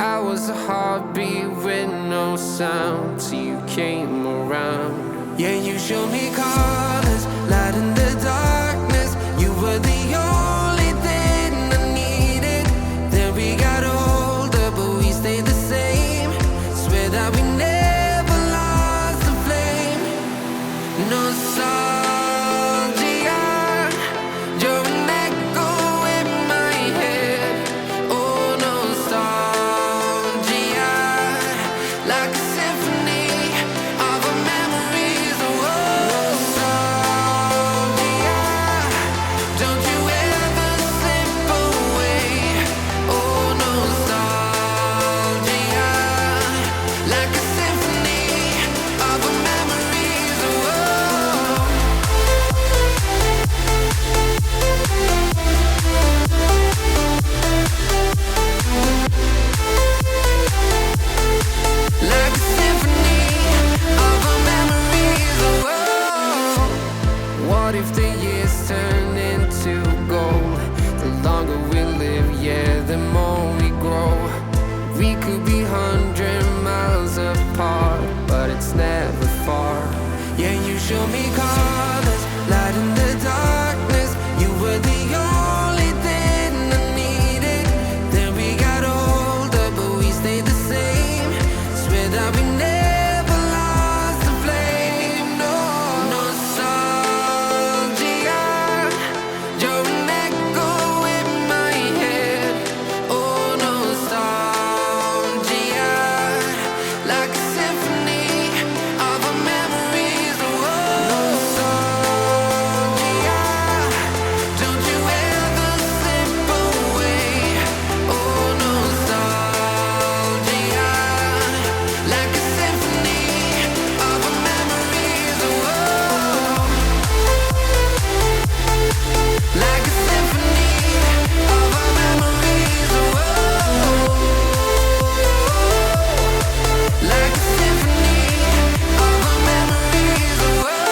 I was a heartbeat with no sound till you came around. Yeah, you showed me colors, light in the darkness. You were the only thing I needed. Then we got older, but we stayed the same. Swear that we never lost the flame. Nostalgia, you're an echo in my head. Oh, nostalgia, like a symphony of our memories. Oh, nostalgia, don't you ever slip away. Oh, nostalgia, like a symphony of our memories. Oh, like a symphony of our memories. Oh, what if the years turn into gold? The longer we live, yeah, the more we grow. We could be 100 miles apart, but it's never far. Yeah, you show me colors, light in the darkness. You were the only thing I needed. Then we got older, but we stayed the same. Swear that we never lost the flame. No, nostalgia, you're an echo in my head. Oh, nostalgia, like a symphony of our memories. Oh, nostalgia, don't you ever slip away. Oh, nostalgia, like a symphony of our memories. Oh, like a symphony of our memories. Oh, like a symphony of our memories. Oh,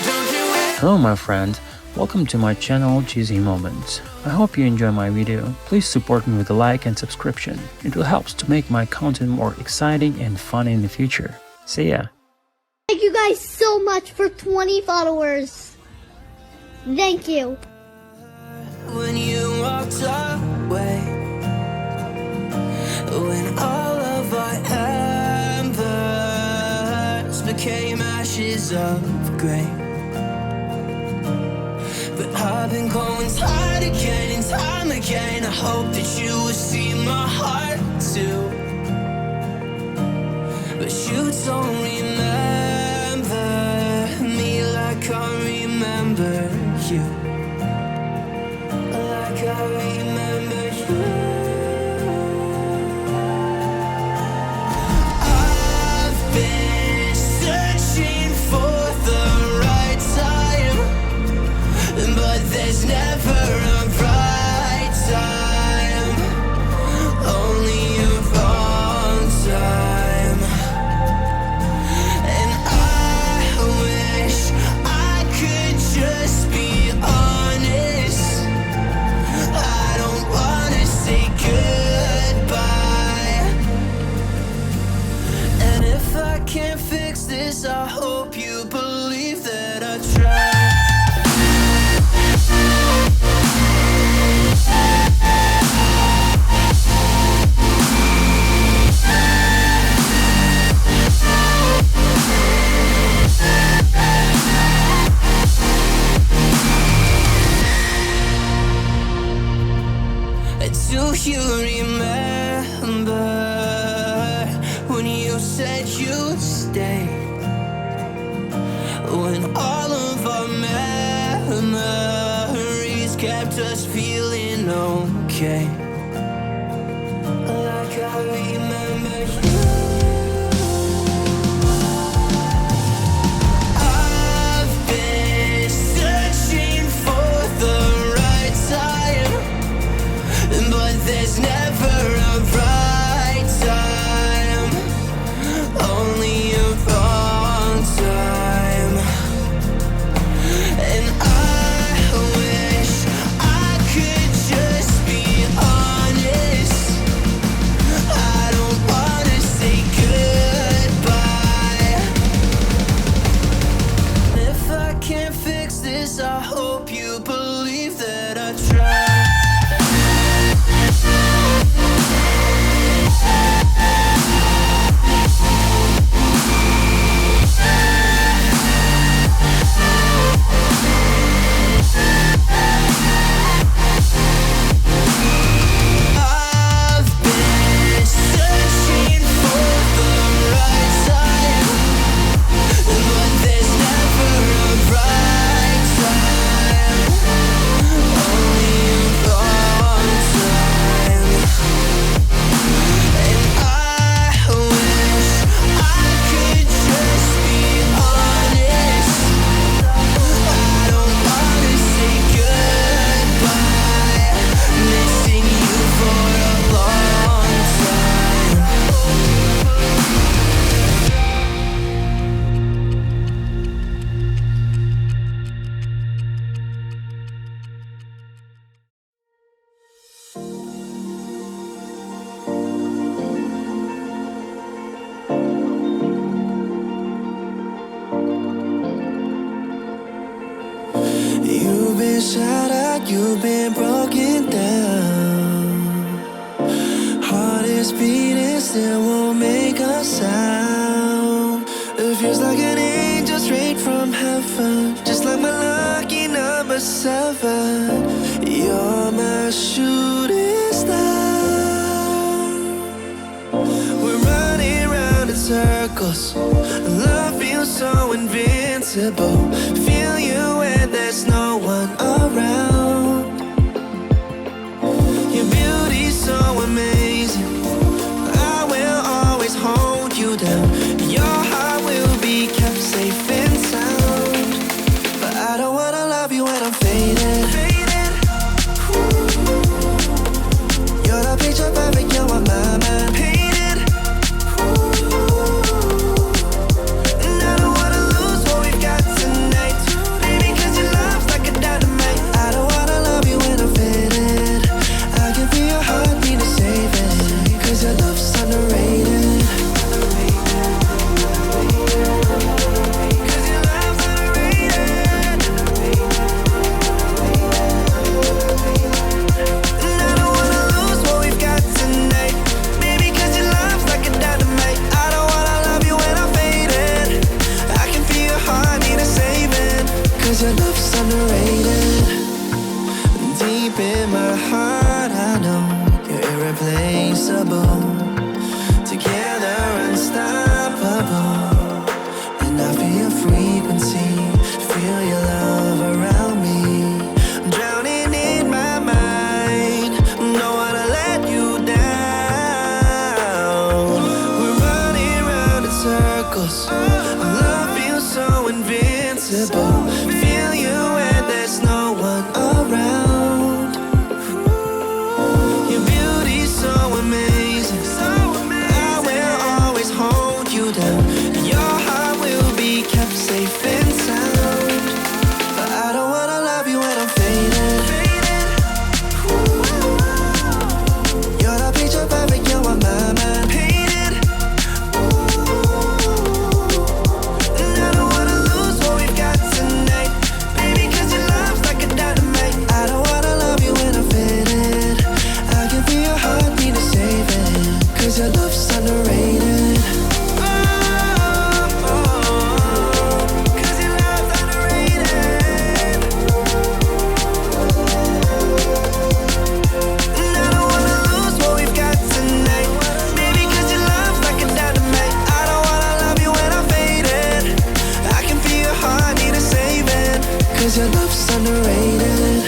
don't you ever. Hello my friend, welcome to my channel Cheesy Moments. I hope you enjoy my video. Please support me with a like and subscription. It will help to make my content more exciting and fun in the future. See ya! Thank you guys so much for 20 followers. Thank you. When you walked away, when all of our embers became ashes of grey. But I've been going time again and time again. I hope that you will see my heart too. But you don't remember me like I remember you. Like I remember you. I've been searching for the right time, but there's never a right time, only a wrong time. And I wish I could just be honest. I don't wanna say goodbye. And if I can't fix this, I hope you believe that I tried. Do you remember when you said you'd stay? When all of our memories kept us feeling okay. Like I remember you. I've been searching for the right time, but there's never a right time, only a wrong time. And I wish I could just be been shattered, you've been broken down. Heart is beating, still won't make a sound. It feels like an angel straight from heaven, just like my lucky number 7. You're my shooting star. We're running round in circles. Love feels so invincible. Feel you when there's no one around. Your beauty's so amazing. I will always hold you down. Your heart will be kept safe and sound. But I don't wanna love you when I'm faded. You're the picture perfect, you're on my mind. Painted. And I don't wanna lose what we've got tonight. Baby, cause your love's like a dynamite. I don't wanna love you when I'm faded. I can feel your heartbeat to save it. Cause your love's underrated. Your love's underrated. Deep in my heart, I know you're irreplaceable. Together, unstoppable. And I feel your frequency, feel your love around me. I'm drowning in my mind, don't wanna let you down. We're running round in circles. Love feels so invincible. Your love's underrated.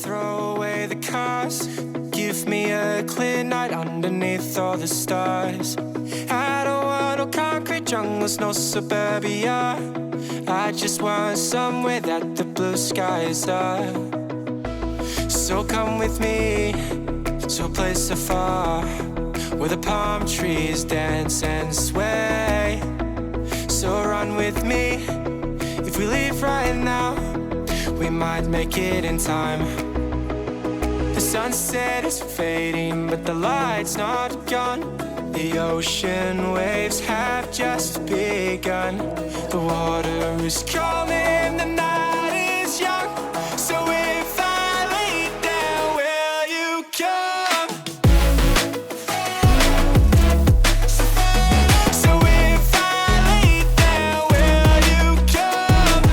Throw away the cars. Give me a clear night underneath all the stars. I don't want no concrete jungles, no suburbia. I just want somewhere that the blue skies are. So come with me to a place so far, where the palm trees dance and sway. So run with me. If we leave right now, we might make it in time. The sunset is fading, but the light's not gone. The ocean waves have just begun. The water is calling, the night is young. So if I lay down, will you come? So if I lay down, will you come?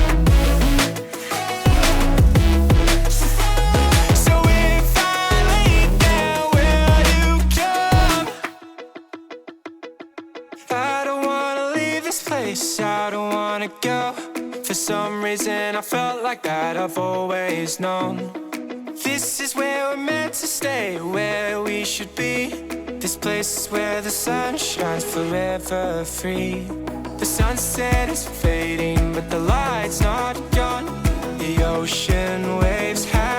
So if I lay down, will you come? I don't wanna leave this place, I don't wanna go. For some reason I felt like that I've always known. This is where we're meant to stay, where we should be. This place is where the sun shines forever free. The sunset is fading, but the light's not gone. The ocean waves have